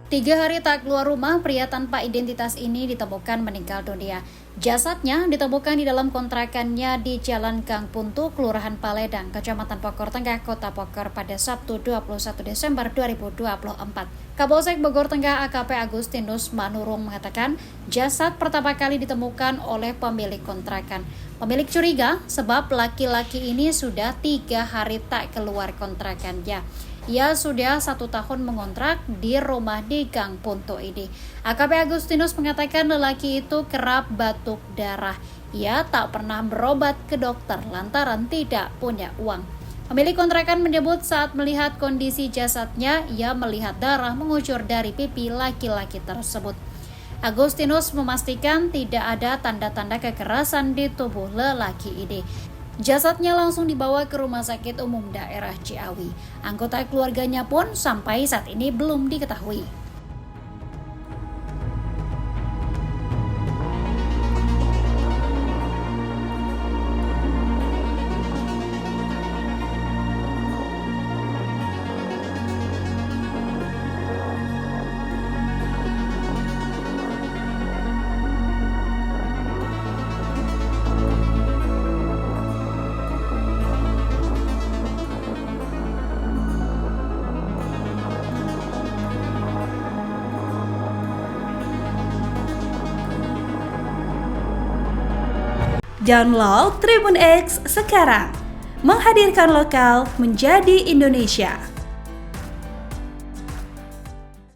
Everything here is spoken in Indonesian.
3 hari tak keluar rumah, pria tanpa identitas ini ditemukan meninggal dunia. Jasadnya ditemukan di dalam kontrakannya di Jalan Gang Puntu, Kelurahan Paledang, Kecamatan Bogor Tengah, Kota Bogor pada Sabtu 21 Desember 2024. Kapolsek Bogor Tengah AKP Agustinus Manurung mengatakan jasad pertama kali ditemukan oleh pemilik kontrakan. Pemilik curiga sebab laki-laki ini sudah 3 hari tak keluar kontrakannya. Ia sudah 1 tahun mengontrak di rumah di Gang Puntu ini. AKP Agustinus mengatakan lelaki itu kerap batuk darah. Ia tak pernah berobat ke dokter lantaran tidak punya uang. Pemilik kontrakan menyebut saat melihat kondisi jasadnya, ia melihat darah mengucur dari pipi laki-laki tersebut. Agustinus memastikan tidak ada tanda-tanda kekerasan di tubuh lelaki ini. Jasadnya langsung dibawa ke Rumah Sakit Umum Daerah Ciawi. Anggota keluarganya pun sampai saat ini belum diketahui. Download Tribun X sekarang, menghadirkan lokal menjadi Indonesia.